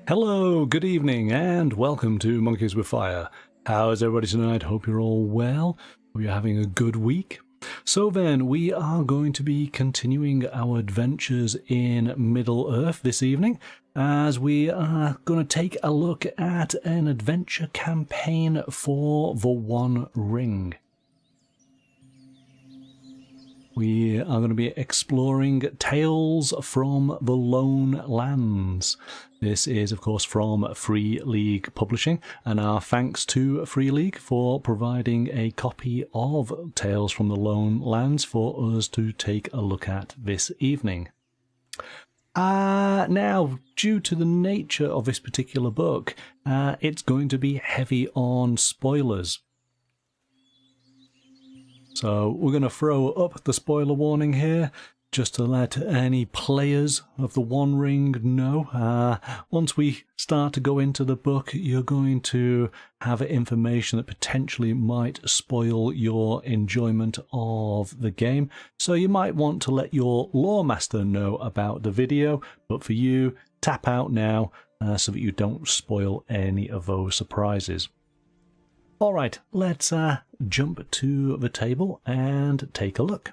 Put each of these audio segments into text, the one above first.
Hello, good evening, and welcome to Monkeys with Fire. How is everybody tonight? Hope you're all well. Hope you're having a good week. So then, we are going to be continuing our adventures in Middle-earth this evening, as we are going to take a look at an adventure campaign for the One Ring. We are going to be exploring Tales from the Lone Lands. This is, of course, from Free League Publishing, and our thanks to Free League for providing a copy of Tales from the Lone Lands for us to take a look at this evening. Now, due to the nature of this particular book, it's going to be heavy on spoilers. So we're going to throw up the spoiler warning here, just to let any players of the One Ring know. Once we start to go into the book, you're going to have information that potentially might spoil your enjoyment of the game. So you might want to let your lore master know about the video, but for you, tap out now so that you don't spoil any of those surprises. Alright, let's jump to the table and take a look.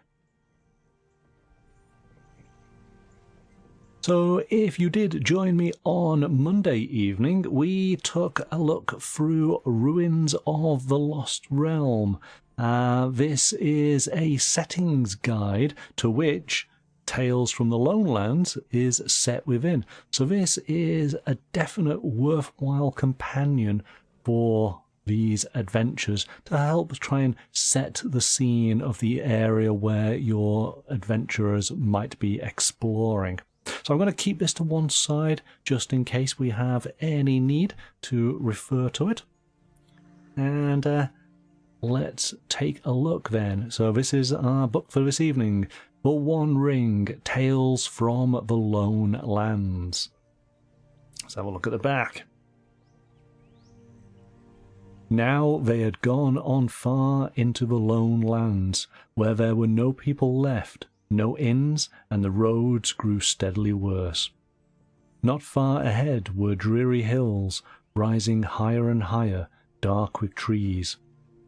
So if you did join me on Monday evening, we took a look through Ruins of the Lost Realm. This is a settings guide to which Tales from the Lone Lands is set within. So this is a definite worthwhile companion for these adventures to help try and set the scene of the area where your adventurers might be exploring. So I'm going to keep this to one side just in case we have any need to refer to it. And let's take a look then. So this is our book for this evening, The One Ring, Tales from the Lone Lands. Let's have a look at the back. Now they had gone on far into the lone lands, where there were no people left, no inns, and the roads grew steadily worse. Not far ahead were dreary hills, rising higher and higher, dark with trees.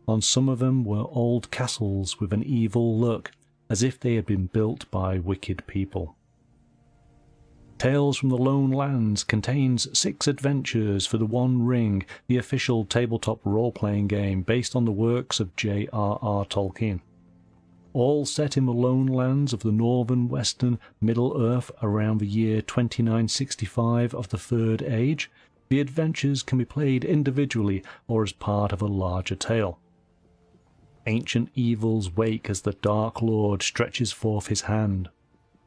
On some of them were old castles with an evil look, as if they had been built by wicked people. Tales from the Lone Lands contains 6 adventures for the One Ring, the official tabletop role-playing game based on the works of J.R.R. Tolkien. All set in the lone lands of the northern western Middle-earth around the year 2965 of the Third Age, the adventures can be played individually or as part of a larger tale. Ancient evils wake as the Dark Lord stretches forth his hand.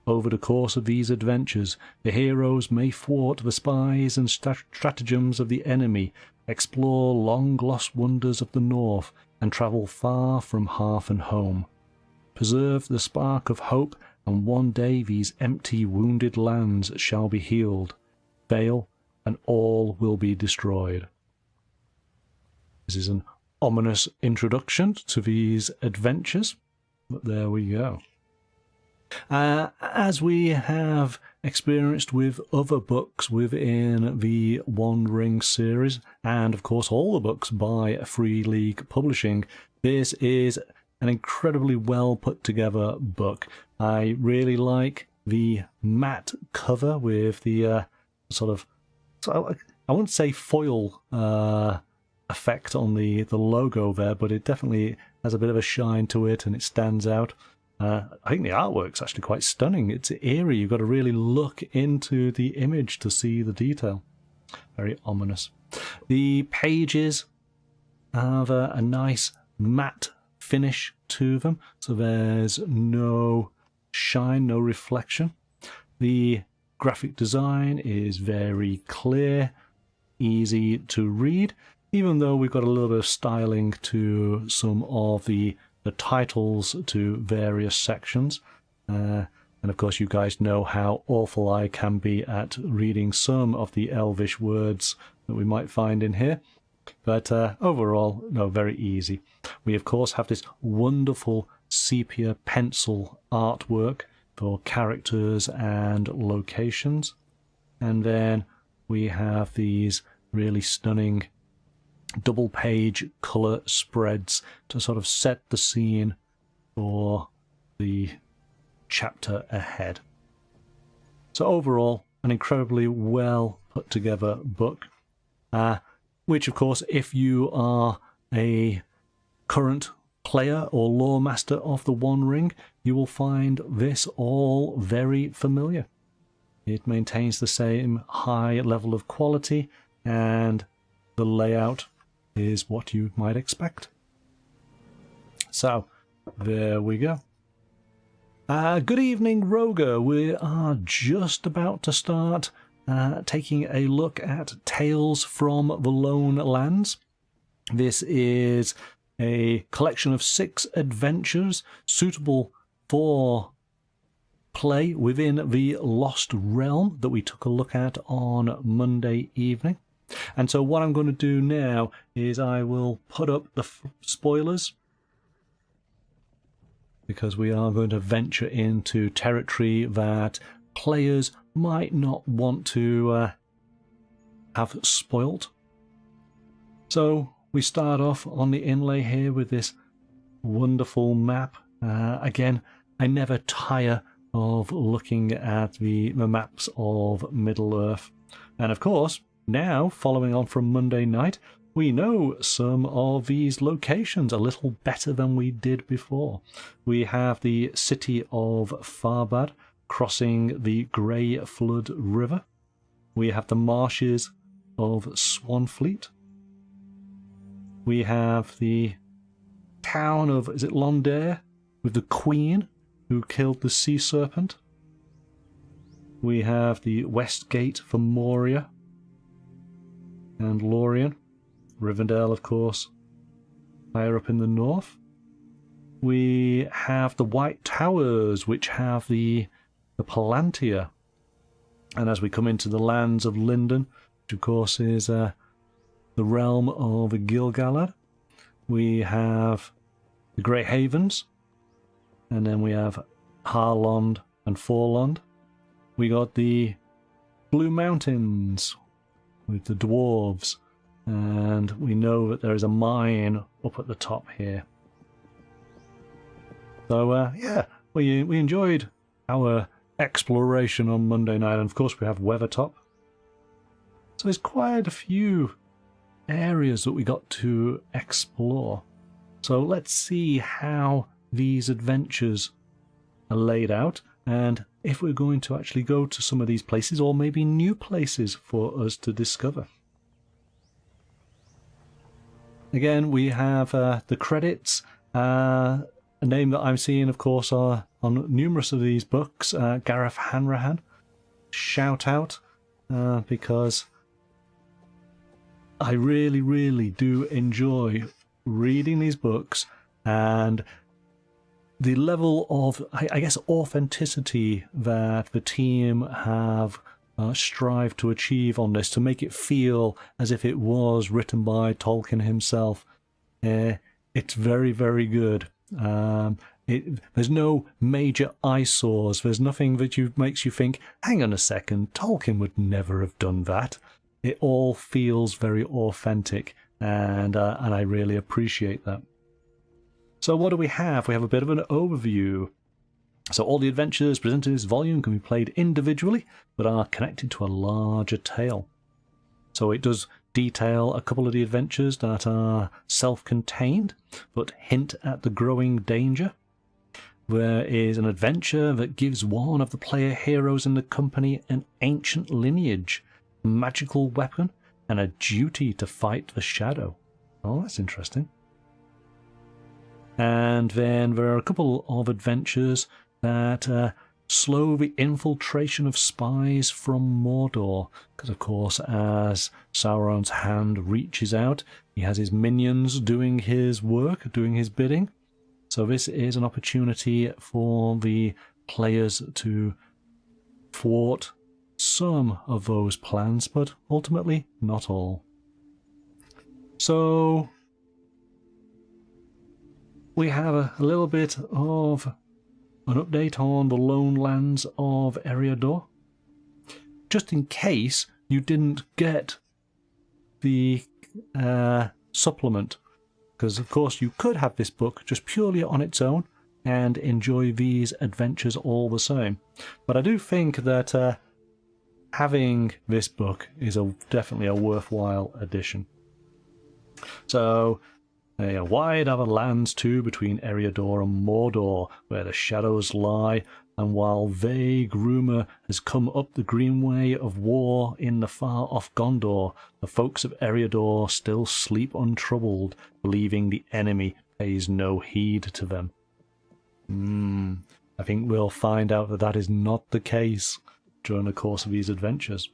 Over the course of these adventures, the heroes may thwart the spies and stratagems of the enemy, explore long-lost wonders of the north, and travel far from hearth and home. Preserve the spark of hope, and one day these empty, wounded lands shall be healed. Fail, and all will be destroyed. This is an ominous introduction to these adventures, but there we go. As we have experienced with other books within the One Ring series, and of course all the books by Free League Publishing, this is an incredibly well put together book. I really like the matte cover with the I wouldn't say foil effect on the logo there, but it definitely has a bit of a shine to it and it stands out. I think the artwork's actually quite stunning. It's eerie. You've got to really look into the image to see the detail. Very ominous. The pages have a nice matte finish to them, so there's no shine, no reflection. The graphic design is very clear, easy to read, even though we've got a little bit of styling to some of the titles to various sections. And of course you guys know how awful I can be at reading some of the Elvish words that we might find in here. But overall, no, very easy. We of course have this wonderful sepia pencil artwork for characters and locations. And then we have these really stunning double-page colour spreads to sort of set the scene for the chapter ahead. So overall, an incredibly well put together book, which of course, if you are a current player or lore master of the One Ring, you will find this all very familiar. It maintains the same high level of quality, and the layout is what you might expect. So, there we go. Good evening, Roger. We are just about to start taking a look at Tales from the Lone Lands. This is a collection of 6 adventures suitable for play within the Lost Realm that we took a look at on Monday evening. And so what I'm going to do now is I will put up the spoilers, because we are going to venture into territory that players might not want to have spoilt. So we start off on the inlay here with this wonderful map. Again, I never tire of looking at the maps of Middle-earth. And of course, now, following on from Monday night, we know some of these locations a little better than we did before. We have the city of Farbad crossing the Grey Flood River. We have the marshes of Swanfleet. We have the town of, is it Londair, with the Queen who killed the sea serpent. We have the West Gate for Moria and Lorien. Rivendell, of course, higher up in the north. We have the White Towers, which have the Palantir. And as we come into the lands of Lindon, which of course is the realm of Gil-galad, we have the Grey Havens, and then we have Harlond and Forlond. We got the Blue Mountains with the dwarves. And we know that there is a mine up at the top here. So, yeah, we enjoyed our exploration on Monday night. And of course, we have Weathertop. So there's quite a few areas that we got to explore. So let's see how these adventures are laid out, and if we're going to actually go to some of these places, or maybe new places for us to discover. Again, we have the credits, a name that I'm seeing, of course, on numerous of these books, Gareth Hanrahan. Shout out, because I really, really do enjoy reading these books, and the level of, I guess, authenticity that the team have strive to achieve on this, to make it feel as if it was written by Tolkien himself. It's very, very good. There's no major eyesores. There's nothing that makes you think, hang on a second, Tolkien would never have done that. It all feels very authentic, and I really appreciate that. So what do we have? We have a bit of an overview. So all the adventures presented in this volume can be played individually, but are connected to a larger tale. So it does detail a couple of the adventures that are self-contained, but hint at the growing danger. There is an adventure that gives one of the player heroes in the company an ancient lineage, a magical weapon, and a duty to fight the shadow. Oh, that's interesting. And then there are a couple of adventures that slow the infiltration of spies from Mordor, because of course as Sauron's hand reaches out, he has his minions doing his work, doing his bidding. So this is an opportunity for the players to thwart some of those plans, but ultimately not all. So we have a little bit of an update on the lone lands of Eriador. Just in case you didn't get the supplement. Because, of course, you could have this book just purely on its own and enjoy these adventures all the same. But I do think that having this book is definitely a worthwhile addition. So, wide are the lands too between Eriador and Mordor, where the shadows lie, and while vague rumour has come up the greenway of war in the far-off Gondor, the folks of Eriador still sleep untroubled, believing the enemy pays no heed to them. I think we'll find out that that is not the case during the course of these adventures.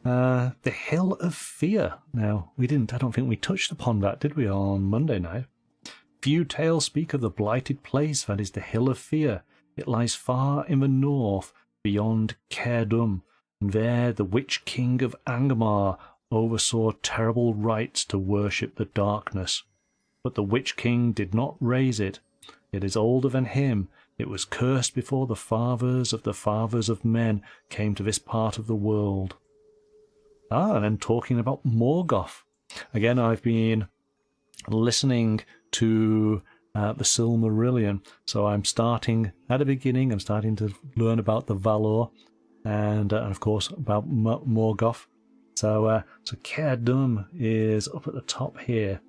The Hill of Fear. Now, I don't think we touched upon that, did we, on Monday night? Few tales speak of the blighted place that is the Hill of Fear. It lies far in the north, beyond Caer-Dum, and there the Witch King of Angmar oversaw terrible rites to worship the darkness. But the Witch King did not raise it. It is older than him. It was cursed before the fathers of men came to this part of the world. And then talking about Morgoth. Again, I've been listening to the Silmarillion, so I'm starting at the beginning. I'm starting to learn about the Valor, and of course about Morgoth. So Caer-Dum is up at the top here,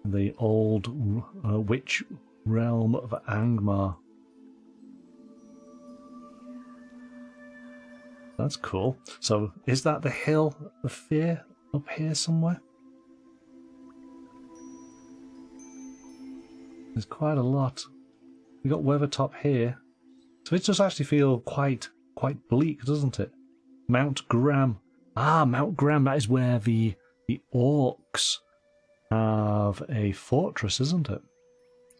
the old witch realm of Angmar. That's cool. So is that the Hill of Fear up here somewhere? There's quite a lot. We got Weathertop here. So it does actually feel quite bleak, doesn't it? Mount Gram. Mount Gram, that is where the orcs have a fortress, isn't it?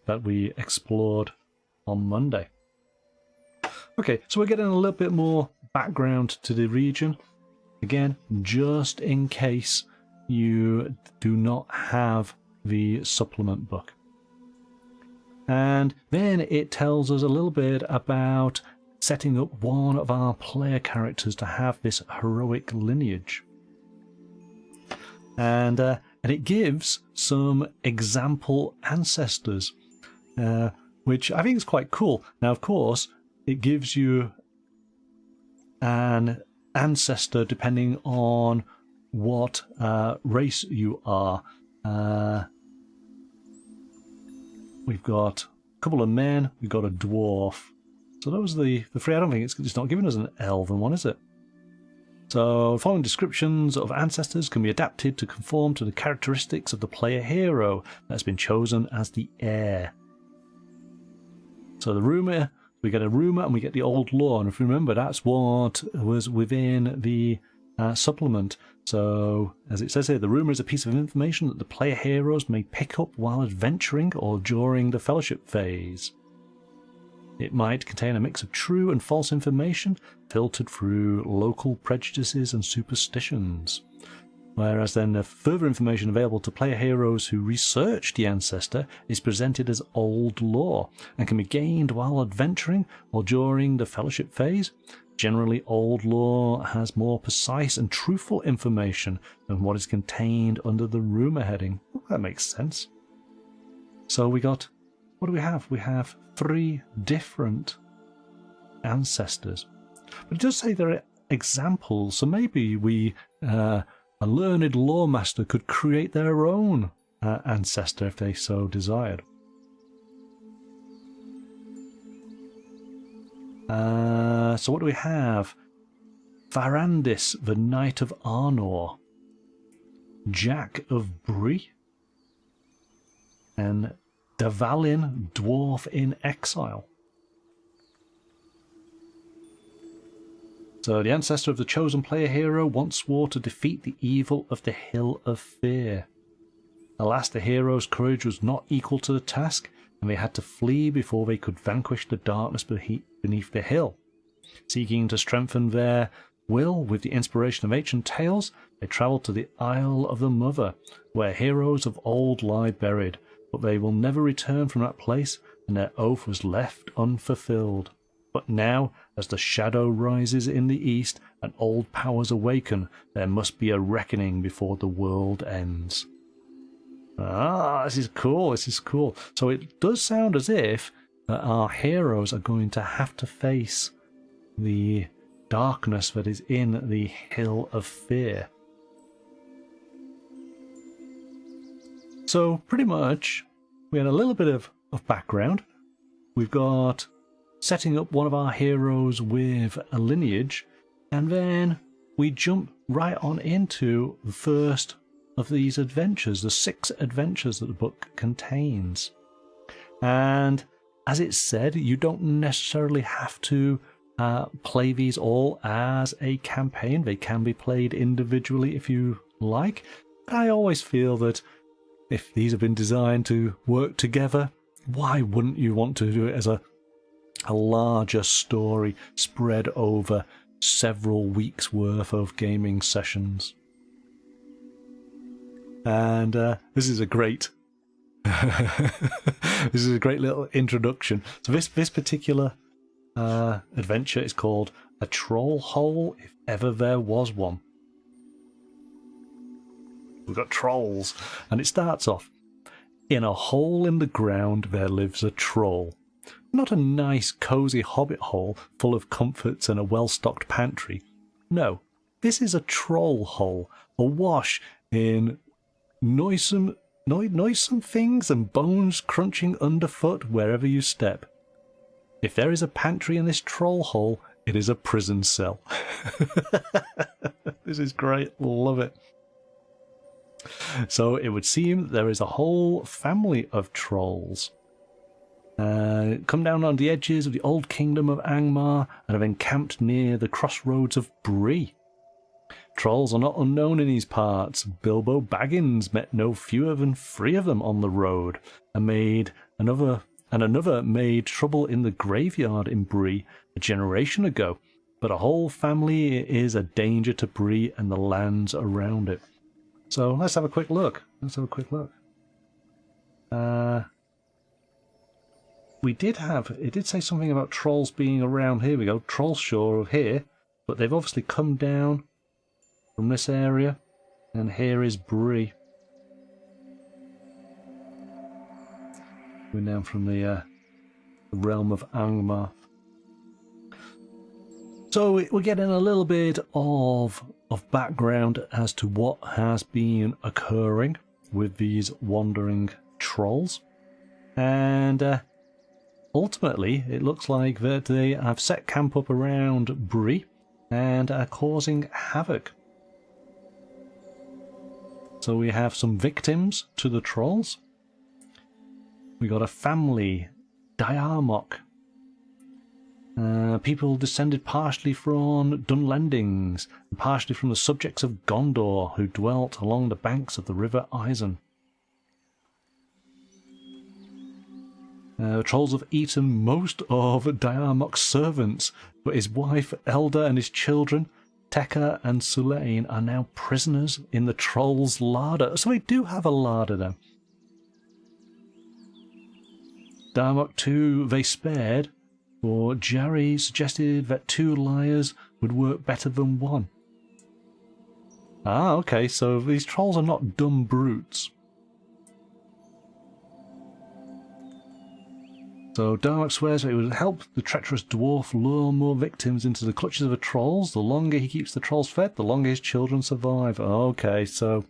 That we explored on Monday. Okay, so we're getting a little bit more background to the region. Again, just in case you do not have the supplement book. And then it tells us a little bit about setting up one of our player characters to have this heroic lineage. And it gives some example ancestors, which I think is quite cool. Now, of course, it gives you an ancestor depending on what race you are. We've got a couple of men, we've got a dwarf. So those are the three. I don't think it's not giving us an elven one, is it? So the following descriptions of ancestors can be adapted to conform to the characteristics of the player hero that has been chosen as the heir. So the rumour, we get a rumour and we get the old lore. And if you remember, that's what was within the supplement. So, as it says here, the rumour is a piece of information that the player heroes may pick up while adventuring or during the fellowship phase. It might contain a mix of true and false information filtered through local prejudices and superstitions. Whereas then the further information available to player heroes who research the ancestor is presented as old lore and can be gained while adventuring or during the fellowship phase. Generally, old lore has more precise and truthful information than what is contained under the rumour heading. Well, that makes sense. So what do we have? We have 3 different ancestors. But it does say there are examples, so maybe a learned lore master could create their own ancestor if they so desired. So what do we have? Farandis, the Knight of Arnor, Jack of Bree, and Davalin, Dwarf in Exile. So the ancestor of the chosen player hero once swore to defeat the evil of the Hill of Fear. Alas, the hero's courage was not equal to the task, and they had to flee before they could vanquish the darkness beneath the hill. Seeking to strengthen their will with the inspiration of ancient tales, they travelled to the Isle of the Mother, where heroes of old lie buried, but they will never return from that place, and their oath was left unfulfilled. But now, As the shadow rises in the east and old powers awaken, there must be a reckoning before the world ends. Ah, this is cool, this is cool. So it does sound as if our heroes are going to have to face the darkness that is in the Hill of Fear. So pretty much we had a little bit of background. We've got setting up one of our heroes with a lineage, and then we jump right on into the first of these adventures, the 6 adventures that the book contains. And as it said, you don't necessarily have to play these all as a campaign. They can be played individually if you like. But I always feel that if these have been designed to work together, why wouldn't you want to do it as a larger story spread over several weeks worth of gaming sessions? And this is a great this is a great little introduction. So this particular adventure is called A Troll Hole, If Ever There Was One. We've got trolls, and it starts off, in a hole in the ground there lives a troll. Not a nice cosy hobbit hole full of comforts and a well-stocked pantry. No, this is a troll hole, awash in noisome things and bones crunching underfoot wherever you step. If there is a pantry in this troll hole, it is a prison cell. This is great, love it. So it would seem there is a whole family of trolls. Come down on the edges of the old kingdom of Angmar and have encamped near the crossroads of Bree. Trolls are not unknown in these parts. Bilbo Baggins met no fewer than 3 of them on the road, and another made trouble in the graveyard in Bree a generation ago. But a whole family is a danger to Bree and the lands around it. So let's have a quick look. It did say something about trolls being around. Here we go, Trollshore of here, but they've obviously come down from this area, and here is Bree. We're down from the realm of Angmar. So we're getting a little bit of background as to what has been occurring with these wandering trolls, and ultimately it looks like that they have set camp up around Bree and are causing havoc. So we have some victims to the trolls. We got a family, J.R.R. People descended partially from Dunlendings and partially from the subjects of Gondor who dwelt along the banks of the river Isen. Trolls have eaten most of J.R.R.'s servants, but his wife Elda and his children Tekka and Sulain are now prisoners in the troll's larder. So we do have a larder now. J.R.R. too they spared, for J.R.R. suggested that 2 liars would work better than 1. Ah, okay, so these trolls are not dumb brutes. So J.R.R. swears that it would help the treacherous dwarf lure more victims into the clutches of the trolls. The longer he keeps the trolls fed, the longer his children survive. Okay, so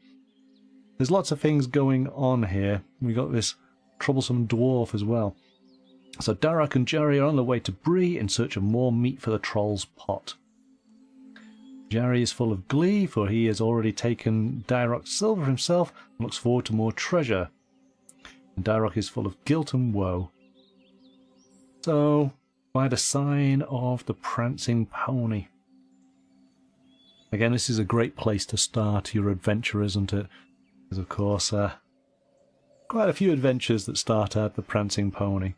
there's lots of things going on here. We got this troublesome dwarf as well. So J.R.R. and J.R.R. are on their way to Bree in search of more meat for the troll's pot. J.R.R. is full of glee, for he has already taken J.R.R.'s silver himself and looks forward to more treasure. And J.R.R. is full of guilt and woe. So, by the sign of the prancing pony. Again, this is a great place to start your adventure, isn't it? There's of course quite a few adventures that start at the prancing pony.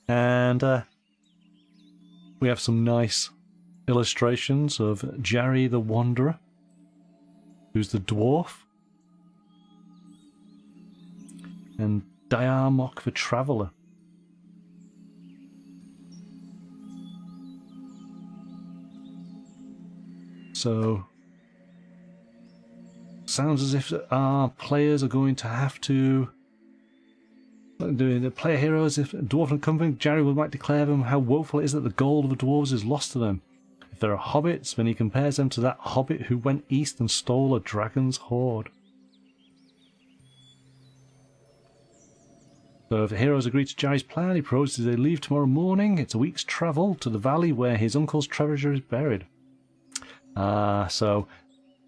And we have some nice illustrations of J.R.R. the Wanderer, who's the dwarf, and J.R.R. the Traveller. So, sounds as if our players are going to have to... Doing the player heroes, if dwarven company, J.R.R. might declare them how woeful it is that the gold of the dwarves is lost to them. If there are hobbits, then he compares them to that hobbit who went east and stole a dragon's hoard. So if the heroes agree to J.R.R.'s plan, he proposes they leave tomorrow morning. It's a week's travel to the valley where his uncle's treasure is buried. So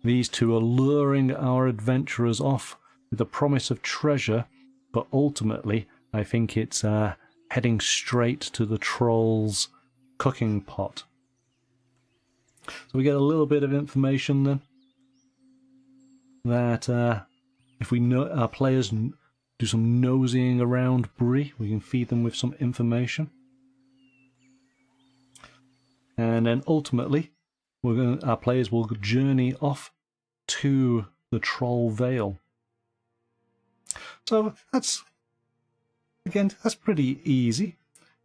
these two are luring our adventurers off with the promise of treasure, but ultimately I think it's heading straight to the troll's cooking pot. So we get a little bit of information then that if we know our players do some nosing around Bree, we can feed them with some information. And then ultimately, our players will journey off to the Troll Vale. So that's pretty easy.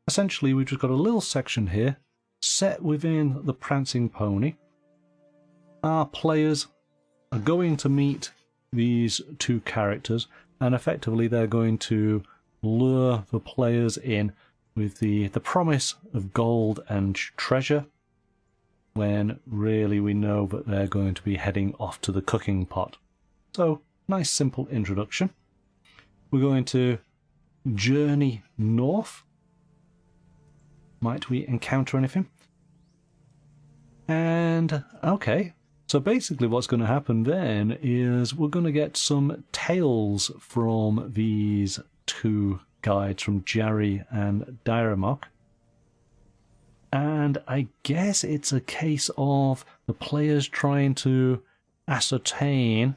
Essentially, we've just got a little section here set within the Prancing Pony. Our players are going to meet these two characters, and effectively they're going to lure the players in with the promise of gold and treasure, when really we know that they're going to be heading off to the cooking pot. So, nice simple introduction. We're going to journey north. Might we encounter anything? And, okay, so basically what's going to happen then is we're going to get some tales from these two guides, from J.R.R. and Diarmok. And I guess it's a case of the players trying to ascertain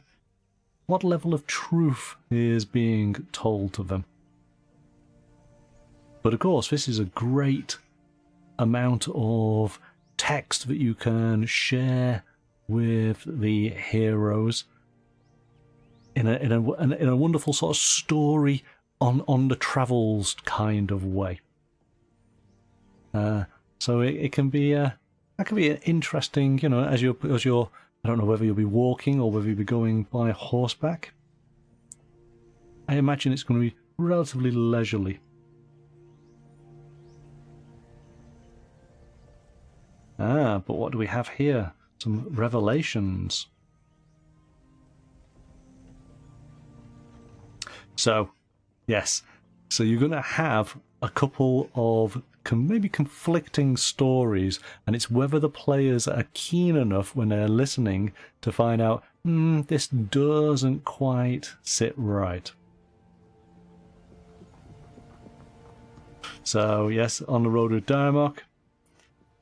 what level of truth is being told to them. But of course, this is a great amount of text that you can share with the heroes in a wonderful sort of story on the travels kind of way. So it can be that can be interesting, you know, as you're I don't know whether you'll be walking or whether you'll be going by horseback. I imagine it's going to be relatively leisurely. But what do we have here? Some revelations. So, yes. So you're going to have a couple of maybe conflicting stories, and it's whether the players are keen enough when they're listening to find out, this doesn't quite sit right. So, yes, on the road with Diarmok.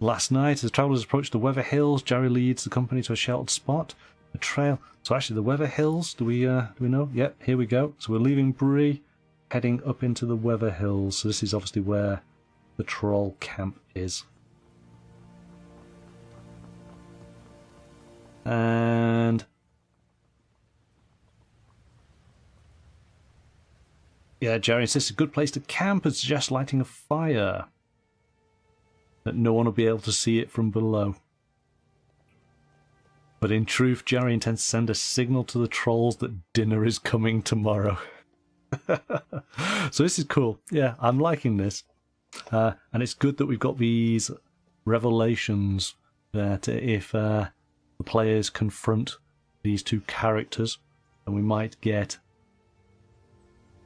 Last night, as travellers approached the Weather Hills, J.R.R. leads the company to a sheltered spot. A trail. So actually, the Weather Hills, do we know? Yep, here we go. So we're leaving Bree, heading up into the Weather Hills. So this is obviously where the troll camp is. And yeah, J.R.R. insists a good place to camp and suggests lighting a fire, that no one will be able to see it from below. But in truth, J.R.R. intends to send a signal to the trolls that dinner is coming tomorrow. So this is cool. Yeah, I'm liking this. And it's good that we've got these revelations that if the players confront these two characters, then we might get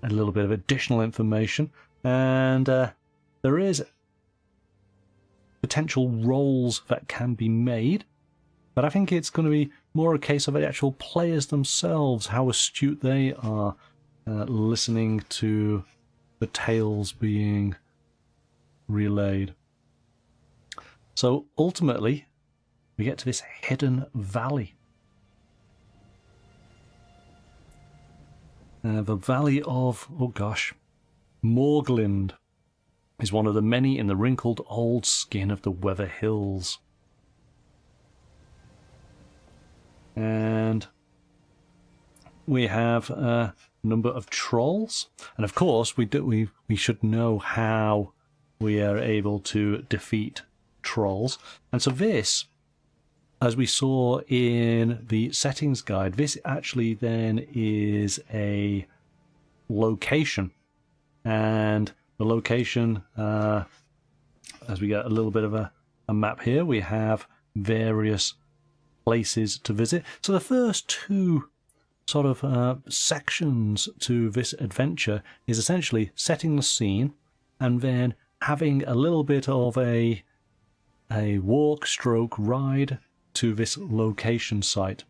a little bit of additional information. And there is potential roles that can be made, but I think it's going to be more a case of the actual players themselves, how astute they are listening to the tales being relayed. So ultimately, we get to this hidden valley. The valley of, Morglind is one of the many in the wrinkled old skin of the Weather Hills. And we have a number of trolls, and of course we should know how we are able to defeat trolls. And so this as we saw in the settings guide, this actually then is a location. And the location, as we get a little bit of a map here, we have various places to visit. So the first two sort of sections to this adventure is essentially setting the scene and then having a little bit of a walk stroke ride to this location site.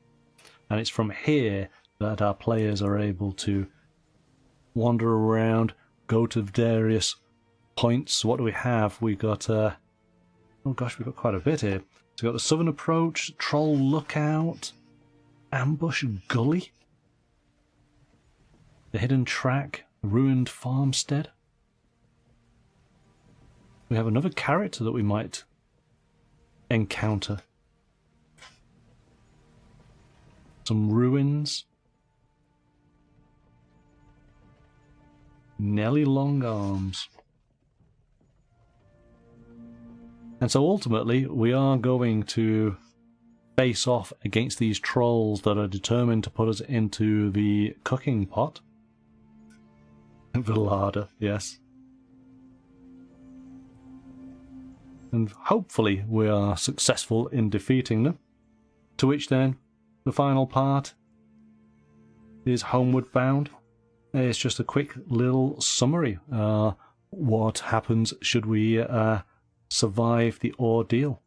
And it's from here that our players are able to wander around, go to various points. What do we have? We got oh gosh, we've got quite a bit here. So we've got the Southern Approach, Troll Lookout, Ambush Gully, the Hidden Track, Ruined Farmstead. We have another character that we might encounter. Some ruins. Nelly Longarms. And so ultimately we are going to face off against these trolls that are determined to put us into the cooking pot. The larder, yes. And hopefully we are successful in defeating them. To which then, the final part is Homeward Bound. It's just a quick little summary. What happens should we survive the ordeal?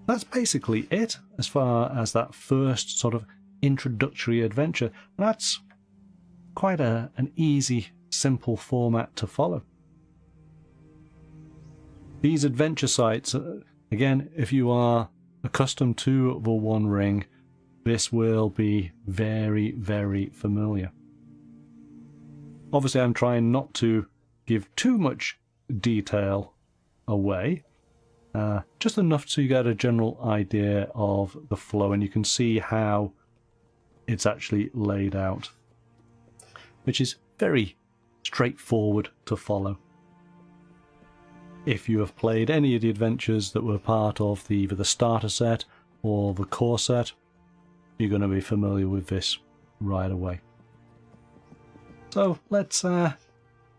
That's basically it as far as that first sort of introductory adventure. And that's quite an easy, simple format to follow. These adventure sites, again, if you are accustomed to the One Ring, this will be very, very familiar. Obviously, I'm trying not to give too much detail away, just enough to get a general idea of the flow, and you can see how it's actually laid out, which is very straightforward to follow. If you have played any of the adventures that were part of either the starter set or the core set, you're going to be familiar with this right away. So let's, and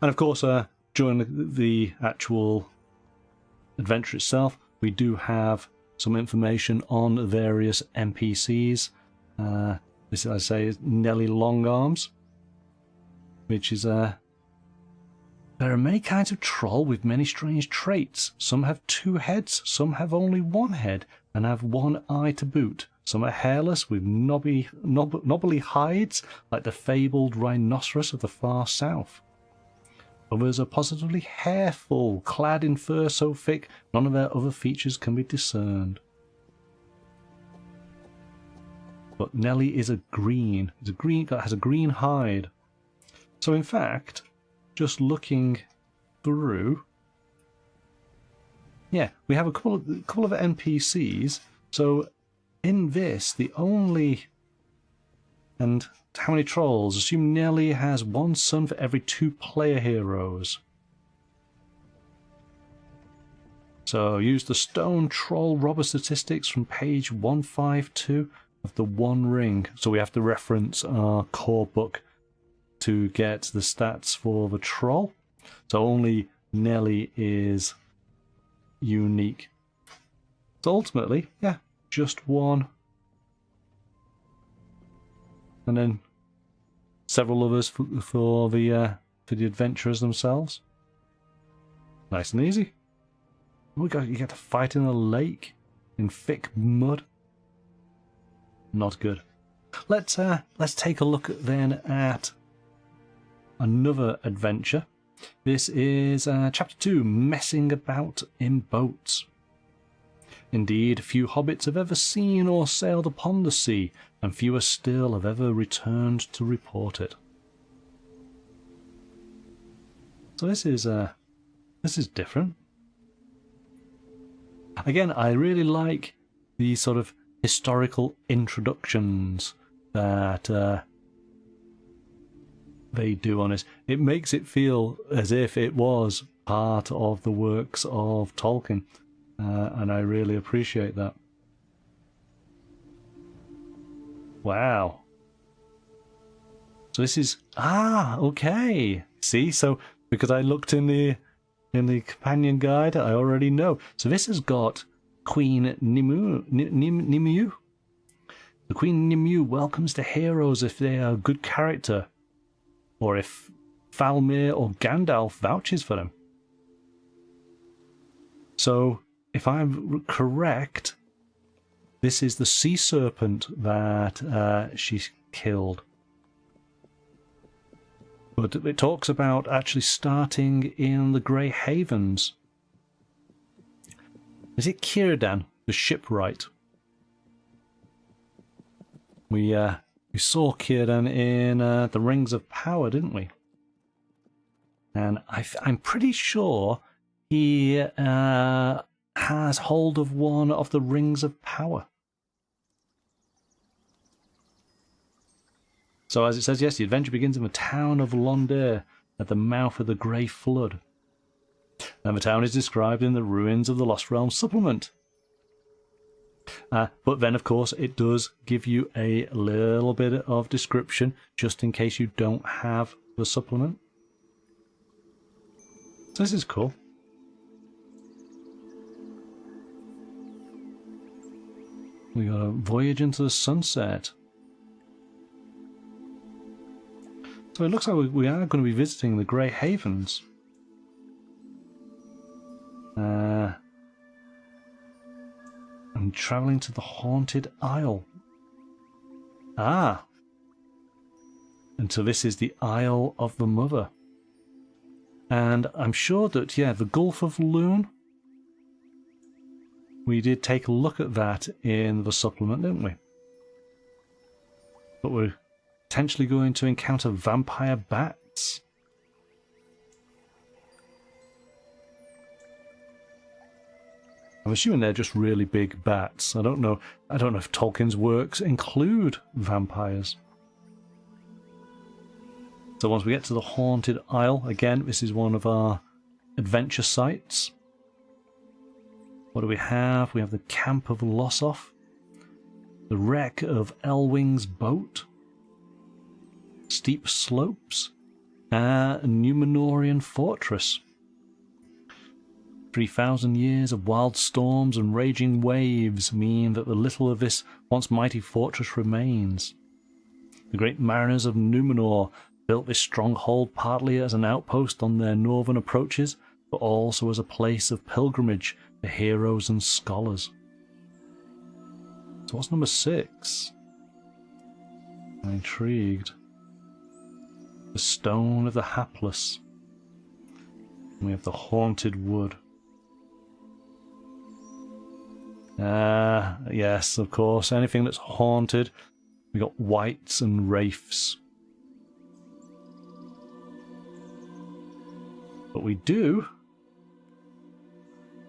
of course, during the actual adventure itself, we do have some information on the various NPCs. This, as I say, is Nelly Longarms, which is there are many kinds of troll with many strange traits. Some have 2 heads, some have only 1 head, and have 1 eye to boot. Some are hairless with knobbly hides, like the fabled rhinoceros of the far south. Others are positively hairful, clad in fur so thick none of their other features can be discerned. But Nelly is a green. Has a green hide. So in fact, just looking through, yeah, we have a couple of NPCs. So in this, the only, and how many trolls? Assume Nelly has 1 son for every 2 player heroes. So use the Stone Troll Robber statistics from page 152 of the One Ring. So we have to reference our core book to get the stats for the troll. So only Nelly is unique. So ultimately, yeah, just 1. And then several others for the adventurers themselves. Nice and easy. You get to fight in a lake in thick mud. Not good. Let's take a look then at another adventure. This is chapter 2, Messing About in Boats. Indeed, few hobbits have ever seen or sailed upon the sea, and fewer still have ever returned to report it. So this is different. Again, I really like these sort of historical introductions that they do on this. It makes it feel as if it was part of the works of Tolkien. and I really appreciate that. Wow. So this is okay. See, so because I looked in the companion guide, I already know. So this has got Queen Nimue. The Queen Nimue welcomes the heroes if they are a good character, or if Falmir or Gandalf vouches for them. So, if I'm correct, this is the sea serpent that she killed. But it talks about actually starting in the Grey Havens. Is it Círdan, the shipwright? We saw Círdan in the Rings of Power, didn't we? And I'm pretty sure he has hold of one of the Rings of Power. So as it says, yes, the adventure begins in the town of Londres at the mouth of the Grey Flood. And the town is described in the Ruins of the Lost Realms supplement. But then, of course, it does give you a little bit of description, just in case you don't have the supplement. So this is cool. We got a voyage into the sunset. So it looks like we are going to be visiting the Grey Havens. And travelling to the Haunted Isle. And so this is the Isle of the Mother. And I'm sure that, yeah, the Gulf of Loon, we did take a look at that in the supplement, didn't we? But we're potentially going to encounter vampire bats. I'm assuming they're just really big bats. I don't know if Tolkien's works include vampires. So once we get to the Haunted Isle, again, this is one of our adventure sites. What do we have? We have the Camp of Lossoff, the wreck of Elwing's boat, steep slopes, a Númenórean fortress. 3,000 years of wild storms and raging waves mean that the little of this once mighty fortress remains. The great mariners of Númenor built this stronghold partly as an outpost on their northern approaches, but also as a place of pilgrimage for heroes and scholars. So what's number 6? I'm intrigued. The Stone of the Hapless. And we have the Haunted Wood. Yes, of course. Anything that's haunted. We got wights and wraiths. But we do,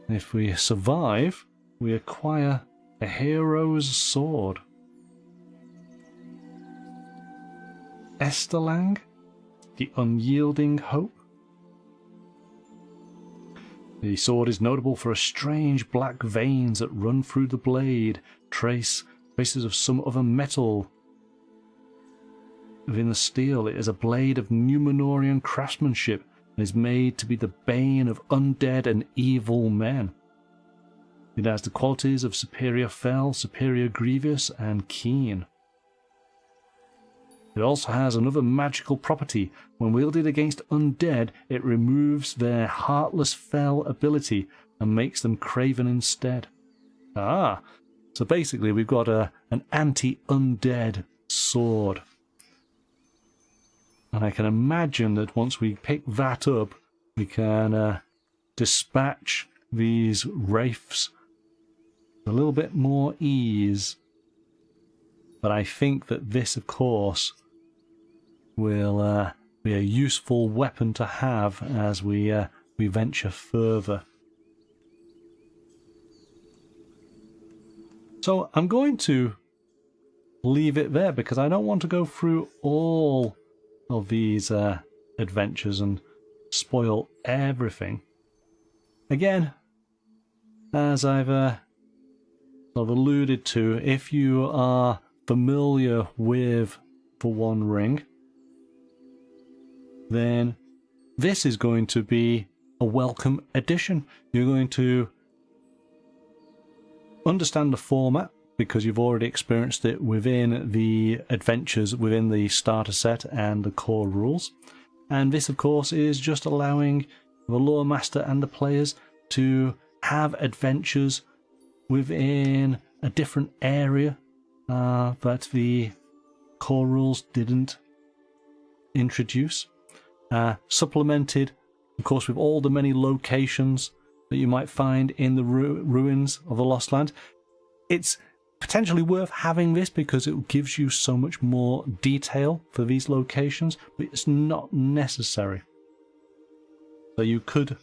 if we survive, we acquire a hero's sword. Esterlang, the Unyielding Hope. The sword is notable for a strange black veins that run through the blade, traces of some other metal within the steel. It is a blade of Númenórean craftsmanship and is made to be the bane of undead and evil men. It has the qualities of superior fell, superior grievous, and keen. It also has another magical property. When wielded against undead, it removes their heartless fell ability and makes them craven instead. So basically we've got an anti-undead sword. And I can imagine that once we pick that up, we can dispatch these wraiths with a little bit more ease. But I think that this, of course, will be a useful weapon to have as we venture further. So I'm going to leave it there because I don't want to go through all of these adventures and spoil everything. Again, as I've sort of alluded to, if you are familiar with the One Ring, then this is going to be a welcome addition. You're going to understand the format because you've already experienced it within the adventures within the starter set and the core rules. And this, of course, is just allowing the lore master and the players to have adventures within a different area that the core rules didn't introduce. Supplemented, of course, with all the many locations that you might find in the ruins of the Lost Land. It's potentially worth having this because it gives you so much more detail for these locations, but it's not necessary. So you could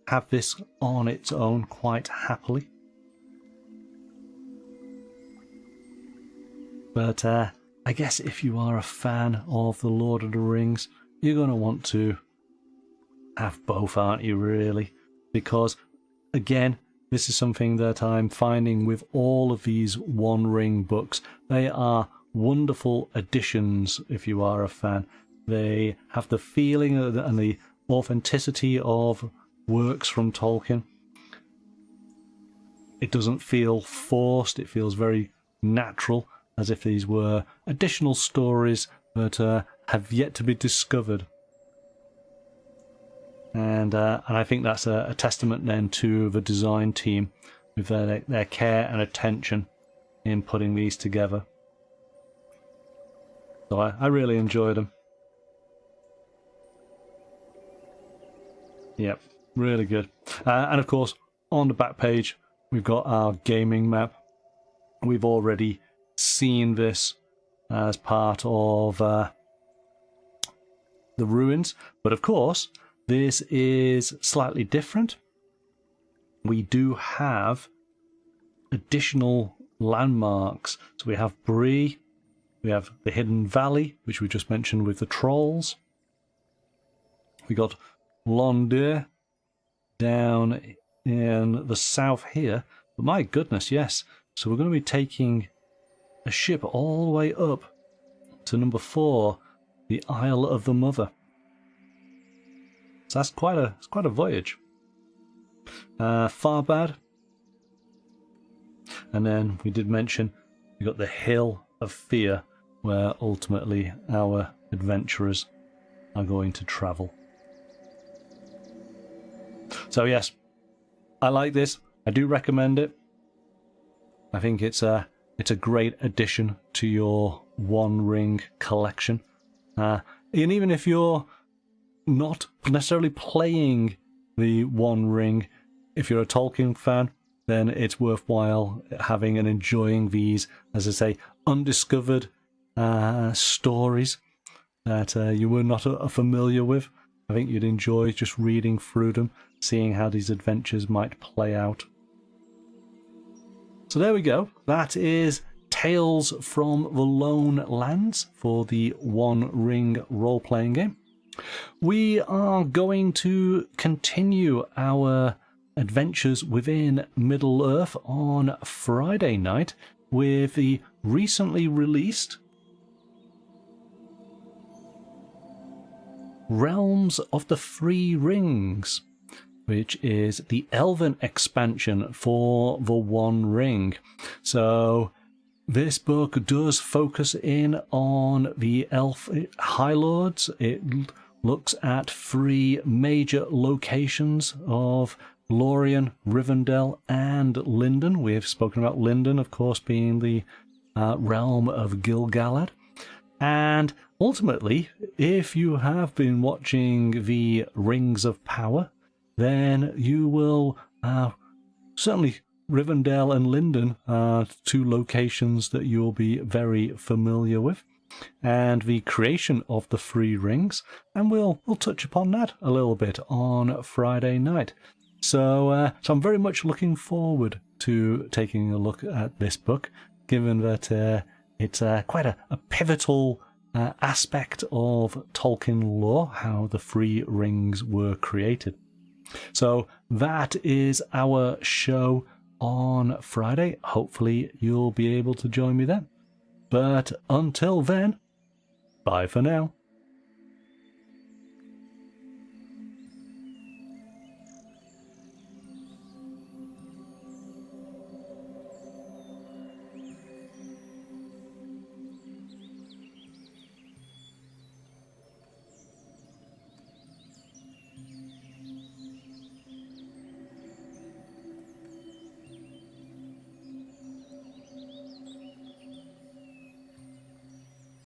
have this on its own quite happily. But I guess if you are a fan of The Lord of the Rings, you're going to want to have both, aren't you, really? Because, again, this is something that I'm finding with all of these One Ring books. They are wonderful additions if you are a fan. They have the feeling and the authenticity of works from Tolkien. It doesn't feel forced, it feels very natural, as if these were additional stories that have yet to be discovered. And I think that's a testament then to the design team with their care and attention in putting these together. So I really enjoyed them. Yep, really good. And of course, on the back page, we've got our gaming map. We've already seen this as part of the ruins, but of course, this is slightly different. We do have additional landmarks. So we have Bree, we have the Hidden Valley, which we just mentioned with the trolls. We got Londir down in the south here. But my goodness, yes. So we're going to be taking a ship all the way up to number 4, the Isle of the Mother. So that's quite a voyage. Farbad. And then we did mention we got the Hill of Fear, where ultimately our adventurers are going to travel. So yes, I like this. I do recommend it. I think it's a great addition to your One Ring collection. And even if you're not necessarily playing the One Ring, if you're a Tolkien fan, then it's worthwhile having and enjoying these, as I say, undiscovered stories that you were not familiar with. I think you'd enjoy just reading through them, seeing how these adventures might play out. So there we go. That is Tales from the Lone Lands for the One Ring role-playing game. We are going to continue our adventures within Middle-earth on Friday night with the recently released Realms of the Three Rings, which is the Elven expansion for the One Ring. So this book does focus in on the elf High Lords. It looks at 3 major locations of Lorien, Rivendell, and Lindon. We have spoken about Lindon, of course, being the realm of Gil-galad. And ultimately, if you have been watching the Rings of Power, then you will certainly Rivendell and Lindon are 2 locations that you'll be very familiar with, and the creation of the 3 rings, and we'll touch upon that a little bit on Friday night. So I'm very much looking forward to taking a look at this book, given that it's quite a pivotal aspect of Tolkien lore, how the 3 rings were created. So that is our show on Friday. Hopefully you'll be able to join me then. But until then, bye for now.